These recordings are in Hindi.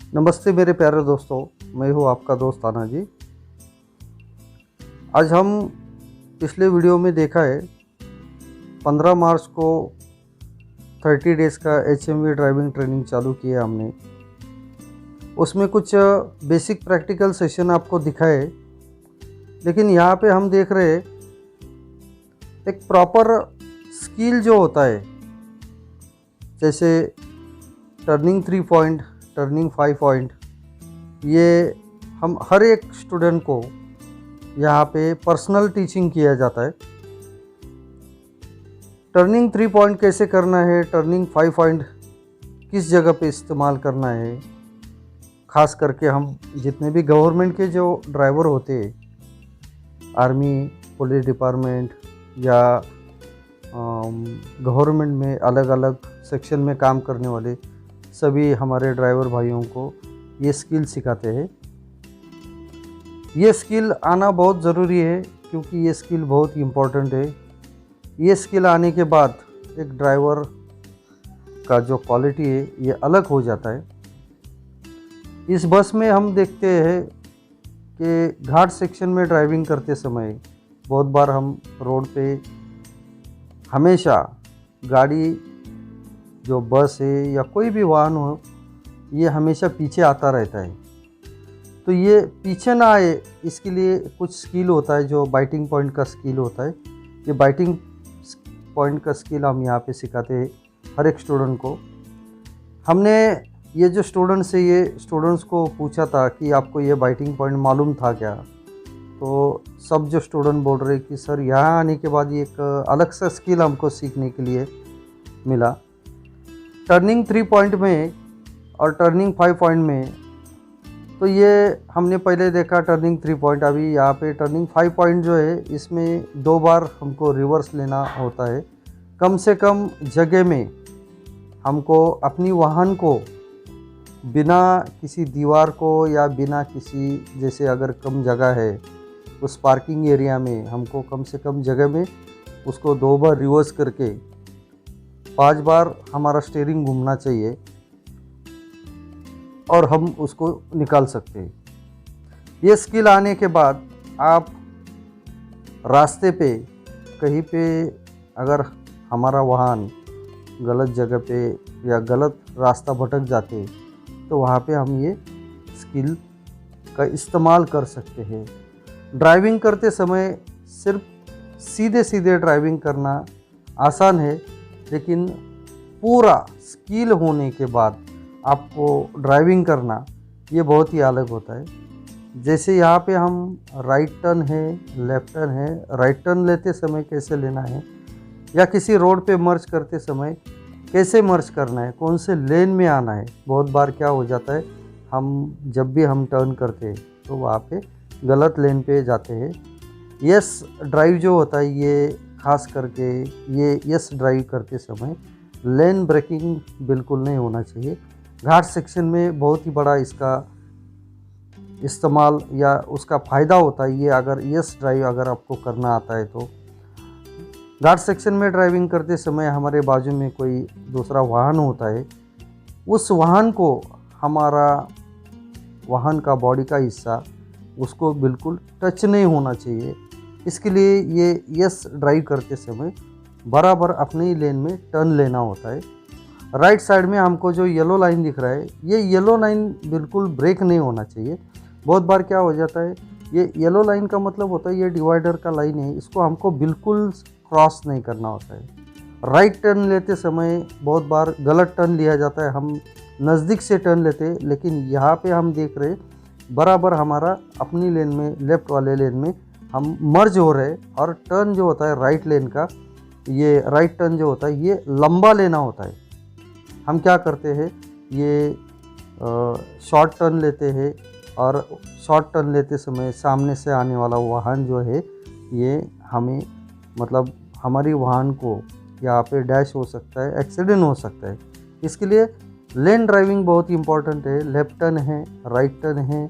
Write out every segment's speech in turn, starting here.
नमस्ते मेरे प्यारे दोस्तों, मैं हूँ आपका दोस्त आना जी। आज हम पिछले वीडियो में देखा है 15 मार्च को 30 डेज़ का HMV ड्राइविंग ट्रेनिंग चालू किया हमने। उसमें कुछ बेसिक प्रैक्टिकल सेशन आपको दिखाए, लेकिन यहाँ पे हम देख रहे हैं एक प्रॉपर स्किल जो होता है, जैसे टर्निंग 3 पॉइंट, टर्निंग 5 पॉइंट, ये हम हर एक स्टूडेंट को यहाँ पे पर्सनल टीचिंग किया जाता है। टर्निंग 3 पॉइंट कैसे करना है, टर्निंग 5 पॉइंट किस जगह पे इस्तेमाल करना है। ख़ास करके हम जितने भी गवर्नमेंट के जो ड्राइवर होते हैं, आर्मी, पुलिस डिपार्टमेंट या गवर्नमेंट में अलग अलग सेक्शन में काम करने वाले सभी हमारे ड्राइवर भाइयों को ये स्किल सिखाते हैं। ये स्किल आना बहुत ज़रूरी है, क्योंकि ये स्किल बहुत इम्पोर्टेंट है। ये स्किल आने के बाद एक ड्राइवर का जो क्वालिटी है ये अलग हो जाता है। इस बस में हम देखते हैं कि घाट सेक्शन में ड्राइविंग करते समय बहुत बार हम रोड पे हमेशा गाड़ी, जो बस है या कोई भी वाहन हो, ये हमेशा पीछे आता रहता है। तो ये पीछे ना आए, इसके लिए कुछ स्किल होता है जो बाइटिंग पॉइंट का स्किल होता है। ये बाइटिंग पॉइंट का स्किल हम यहाँ पे सिखाते हैं हर एक स्टूडेंट को। हमने ये जो स्टूडेंट्स है, ये स्टूडेंट्स को पूछा था कि आपको ये बाइटिंग पॉइंट मालूम था क्या। तो सब जो स्टूडेंट बोल रहे कि सर, यहाँ आने के बाद ये एक अलग सा स्किल हमको सीखने के लिए मिला। टर्निंग 3 पॉइंट में और टर्निंग 5 पॉइंट में तो ये हमने पहले देखा टर्निंग 3 पॉइंट। अभी यहाँ पे टर्निंग 5 पॉइंट जो है, इसमें 2 बार हमको रिवर्स लेना होता है। कम से कम जगह में हमको अपनी वाहन को बिना किसी दीवार को या बिना किसी, जैसे अगर कम जगह है उस पार्किंग एरिया में, हमको कम से कम जगह में उसको 2 बार रिवर्स करके 5 बार हमारा स्टीयरिंग घूमना चाहिए और हम उसको निकाल सकते हैं। ये स्किल आने के बाद आप रास्ते पे कहीं पे अगर हमारा वाहन गलत जगह पे या गलत रास्ता भटक जाते, तो वहाँ पे हम ये स्किल का इस्तेमाल कर सकते हैं। ड्राइविंग करते समय सिर्फ सीधे सीधे ड्राइविंग करना आसान है, लेकिन पूरा स्किल होने के बाद आपको ड्राइविंग करना ये बहुत ही अलग होता है। जैसे यहाँ पे हम राइट टर्न है, लेफ़्ट टर्न है, राइट टर्न लेते समय कैसे लेना है, या किसी रोड पे मर्ज करते समय कैसे मर्ज करना है, कौन से लेन में आना है। बहुत बार क्या हो जाता है, हम जब भी हम टर्न करते हैं तो वहाँ पे गलत लेन पे जाते हैं। यस ड्राइव जो होता है, ये खास करके ये यस ड्राइव करते समय लेन ब्रेकिंग बिल्कुल नहीं होना चाहिए। घाट सेक्शन में बहुत ही बड़ा इसका इस्तेमाल या उसका फ़ायदा होता है ये, अगर यस ड्राइव अगर आपको करना आता है तो। घाट सेक्शन में ड्राइविंग करते समय हमारे बाजू में कोई दूसरा वाहन होता है, उस वाहन को, हमारा वाहन का बॉडी का हिस्सा, उसको बिल्कुल टच नहीं होना चाहिए। इसके लिए ये यस ड्राइव करते समय बराबर अपने ही लेन में टर्न लेना होता है। राइट साइड में हमको जो येलो लाइन दिख रहा है, ये येलो लाइन बिल्कुल ब्रेक नहीं होना चाहिए। बहुत बार क्या हो जाता है, ये येलो लाइन का मतलब होता है ये डिवाइडर का लाइन है, इसको हमको बिल्कुल क्रॉस नहीं करना होता है। राइट टर्न लेते समय बहुत बार गलत टर्न लिया जाता है, हम नज़दीक से टर्न लेते हैं, लेकिन यहाँ पे हम देख रहे बराबर हमारा अपनी लेन में, लेफ़्ट वाले लेन में हम मर्ज हो रहे हैं। और टर्न जो होता है राइट लेन का, ये राइट टर्न जो होता है ये लंबा लेना होता है। हम क्या करते हैं, ये शॉर्ट टर्न लेते हैं, और शॉर्ट टर्न लेते समय सामने से आने वाला वाहन जो है, ये हमें, मतलब हमारी वाहन को यहाँ पे डैश हो सकता है, एक्सीडेंट हो सकता है। इसके लिए लेन ड्राइविंग बहुत इम्पॉर्टेंट है। लेफ़्ट टर्न है, राइट टर्न है,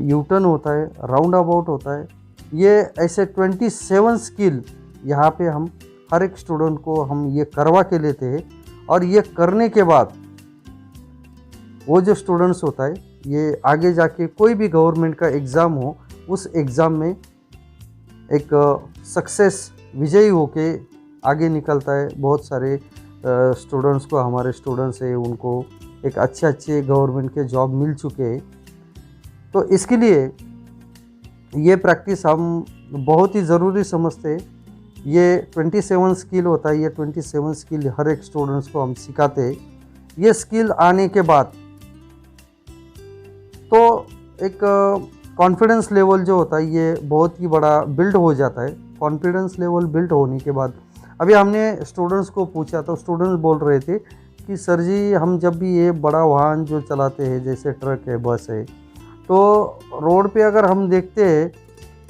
यू टर्न होता है, राउंड अबाउट होता है। ये ऐसे 27 स्किल यहाँ पे हम हर एक स्टूडेंट को हम ये करवा के लेते हैं। और ये करने के बाद वो जो स्टूडेंट्स होता है ये आगे जाके कोई भी गवर्नमेंट का एग्ज़ाम हो, उस एग्ज़ाम में एक सक्सेस विजयी होके आगे निकलता है। बहुत सारे स्टूडेंट्स को, हमारे स्टूडेंट्स हैं उनको एक अच्छे गवर्नमेंट के जॉब मिल चुके हैं। तो इसके लिए ये प्रैक्टिस हम बहुत ही ज़रूरी समझते हैं। ये 27 स्किल होता है, ये 27 स्किल हर एक स्टूडेंट्स को हम सिखाते हैं। ये स्किल आने के बाद तो एक कॉन्फिडेंस लेवल जो होता है ये बहुत ही बड़ा बिल्ड हो जाता है। कॉन्फिडेंस लेवल बिल्ड होने के बाद अभी हमने स्टूडेंट्स को पूछा तो स्टूडेंट्स बोल रहे थे कि सर जी, हम जब भी ये बड़ा वाहन जो चलाते हैं जैसे ट्रक है, बस है, तो रोड पे अगर हम देखते हैं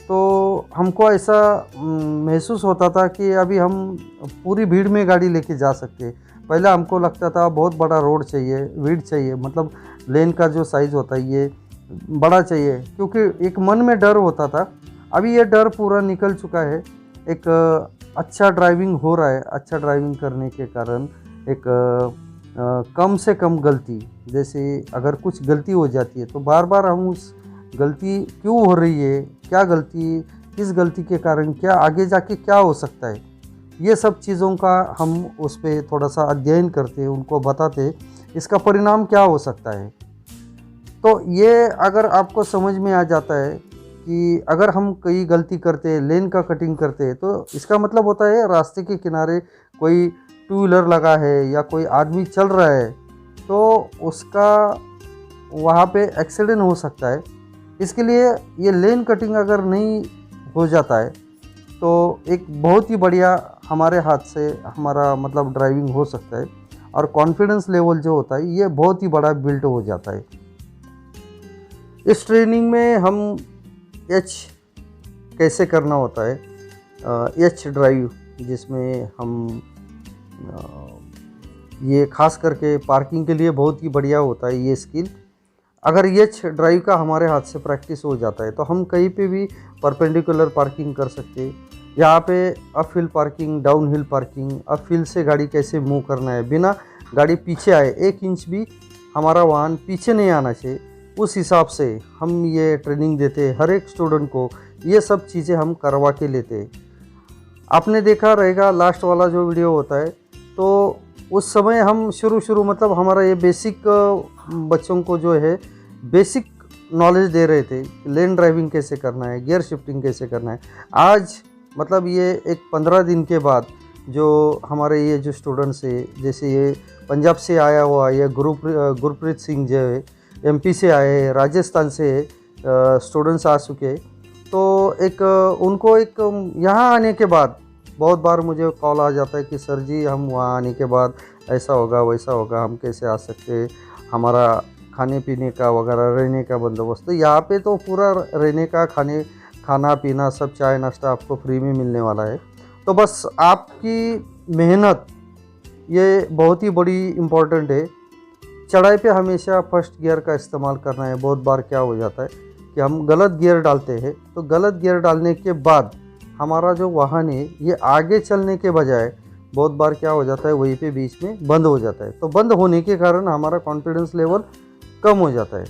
तो हमको ऐसा महसूस होता था कि अभी हम पूरी भीड़ में गाड़ी लेके जा सकते हैं। पहले हमको लगता था बहुत बड़ा रोड चाहिए, भीड़ चाहिए, मतलब लेन का जो साइज़ होता है ये बड़ा चाहिए, क्योंकि एक मन में डर होता था। अभी ये डर पूरा निकल चुका है। एक अच्छा ड्राइविंग हो रहा है। अच्छा ड्राइविंग करने के कारण एक कम से कम गलती, जैसे अगर कुछ गलती हो जाती है तो बार बार हम उस गलती क्यों हो रही है, क्या गलती, किस गलती के कारण क्या आगे जाके क्या हो सकता है, ये सब चीज़ों का हम उस पर थोड़ा सा अध्ययन करते, उनको बताते इसका परिणाम क्या हो सकता है। तो ये अगर आपको समझ में आ जाता है कि अगर हम कोई गलती करते हैं, लेन का कटिंग करते हैं, तो इसका मतलब होता है रास्ते के किनारे कोई टू व्हीलर लगा है या कोई आदमी चल रहा है तो उसका वहाँ पे एक्सीडेंट हो सकता है। इसके लिए ये लेन कटिंग अगर नहीं हो जाता है तो एक बहुत ही बढ़िया हमारे हाथ से हमारा मतलब ड्राइविंग हो सकता है, और कॉन्फिडेंस लेवल जो होता है ये बहुत ही बड़ा बिल्ड हो जाता है। इस ट्रेनिंग में हम एच कैसे करना होता है, एच ड्राइव, जिसमें हम ये खास करके पार्किंग के लिए बहुत ही बढ़िया होता है ये स्किल। अगर एच ड्राइव का हमारे हाथ से प्रैक्टिस हो जाता है तो हम कहीं पे भी परपेंडिकुलर पार्किंग कर सकते हैं। यहाँ पे up hill parking, down hill parking, up hill से गाड़ी कैसे मूव करना है बिना गाड़ी पीछे आए, 1 इंच भी हमारा वाहन पीछे नहीं आना चाहिए, उस हिसाब से हम ये ट्रेनिंग देते हैं हर एक स्टूडेंट को। ये सब चीज़ें हम करवा के लेते हैं। आपने देखा रहेगा लास्ट वाला जो वीडियो होता है, तो उस समय हम शुरू मतलब हमारा ये बेसिक बच्चों को जो है बेसिक नॉलेज दे रहे थे, लेन ड्राइविंग कैसे करना है, गियर शिफ्टिंग कैसे करना है। आज मतलब ये एक 15 दिन के बाद जो हमारे ये जो स्टूडेंट्स है, जैसे ये पंजाब से आया हुआ ये गुरप्रीत सिंह जो है, MP से आए, राजस्थान से स्टूडेंट्स आ चुके, तो एक उनको एक यहाँ आने के बाद बहुत बार मुझे कॉल आ जाता है कि सर जी, हम वहाँ आने के बाद ऐसा होगा वैसा होगा, हम कैसे आ सकते, हमारा खाने पीने का वगैरह रहने का बंदोबस्त। तो यहाँ पे तो पूरा रहने का, खाना पीना सब, चाय नाश्ता आपको फ्री में मिलने वाला है। तो बस आपकी मेहनत ये बहुत ही बड़ी इम्पोर्टेंट है। चढ़ाई पे हमेशा फर्स्ट गियर का इस्तेमाल करना है। बहुत बार क्या हो जाता है कि हम गलत गियर डालते हैं, तो गलत गियर डालने के बाद हमारा जो वाहन है ये आगे चलने के बजाय बहुत बार क्या हो जाता है, वहीं पे बीच में बंद हो जाता है। तो बंद होने के कारण हमारा कॉन्फिडेंस लेवल कम हो जाता है।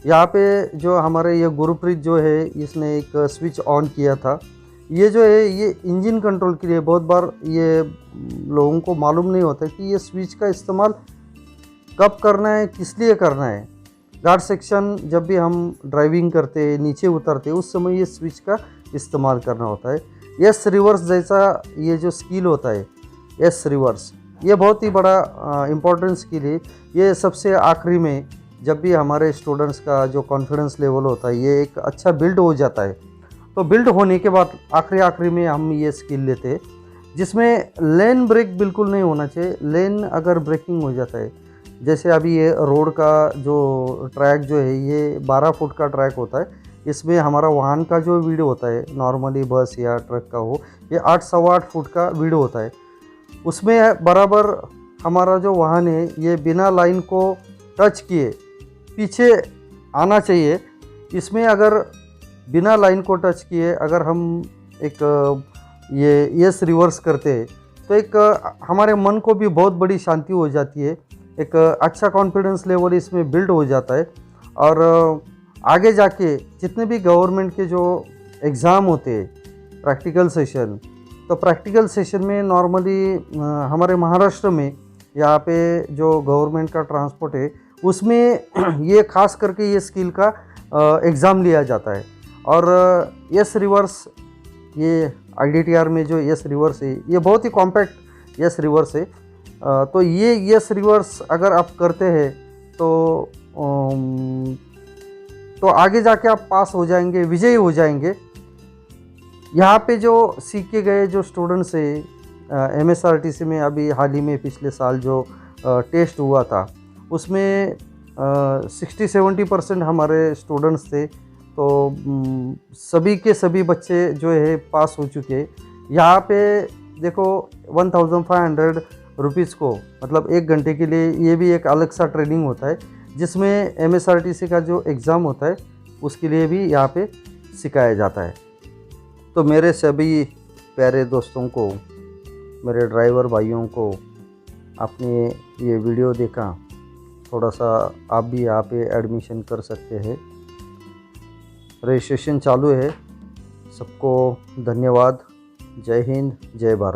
यहाँ पे जो हमारे ये गुरप्रीत जो है, इसने एक स्विच ऑन किया था। ये जो है ये इंजन कंट्रोल के लिए, बहुत बार ये लोगों को मालूम नहीं होता कि ये स्विच का इस्तेमाल कब करना है, किस लिए करना है। घाट सेक्शन जब भी हम ड्राइविंग करते हैं, नीचे उतरते हैं, उस समय ये स्विच का इस्तेमाल करना होता है। एस रिवर्स जैसा ये जो स्किल होता है, एस रिवर्स, ये बहुत ही बड़ा इम्पोर्टेंट स्किल है। ये सबसे आखिरी में जब भी हमारे स्टूडेंट्स का जो कॉन्फिडेंस लेवल होता है ये एक अच्छा बिल्ड हो जाता है, तो बिल्ड होने के बाद आखिरी में हम ये स्किल लेते हैं, जिसमें लेन ब्रेक बिल्कुल नहीं होना चाहिए। लेन अगर ब्रेकिंग हो जाता है, जैसे अभी ये रोड का जो ट्रैक जो है ये 12 फुट का ट्रैक होता है, इसमें हमारा वाहन का जो विड्थ होता है, नॉर्मली बस या ट्रक का हो, ये 8 सवा 8 फुट का विड्थ होता है। उसमें बराबर हमारा जो वाहन है ये बिना लाइन को टच किए पीछे आना चाहिए। इसमें अगर बिना लाइन को टच किए अगर हम एक ये रिवर्स करते हैं तो एक हमारे मन को भी बहुत बड़ी शांति हो जाती है एक अच्छा कॉन्फिडेंस लेवल इसमें बिल्ड हो जाता है। और आगे जाके जितने भी गवर्नमेंट के जो एग्ज़ाम होते हैं प्रैक्टिकल सेशन, तो प्रैक्टिकल सेशन में नॉर्मली हमारे महाराष्ट्र में यहाँ पे जो गवर्नमेंट का ट्रांसपोर्ट है उसमें ये खास करके ये स्किल का एग्ज़ाम लिया जाता है। और यस रिवर्स, ये IDTR में जो यस रिवर्स है ये बहुत ही कॉम्पैक्ट यस रिवर्स है। तो ये यस रिवर्स अगर आप करते हैं तो आगे जाके आप पास हो जाएंगे, विजयी हो जाएंगे। यहाँ पे जो सीख के गए जो स्टूडेंट्स हैं MSRTC में अभी हाल ही में पिछले साल जो टेस्ट हुआ था उसमें 60-70% हमारे स्टूडेंट्स थे। तो सभी के सभी बच्चे जो है पास हो चुके। यहाँ पे देखो 1500 रुपीज़ को मतलब 1 घंटे के लिए ये भी एक अलग सा ट्रेनिंग होता है जिसमें MSRTC का जो एग्ज़ाम होता है उसके लिए भी यहाँ पे सिखाया जाता है। तो मेरे सभी प्यारे दोस्तों को, मेरे ड्राइवर भाइयों को, आपने ये वीडियो देखा, थोड़ा सा आप भी यहाँ पे एडमिशन कर सकते हैं। रजिस्ट्रेशन चालू है। सबको धन्यवाद। जय हिंद, जय भारत।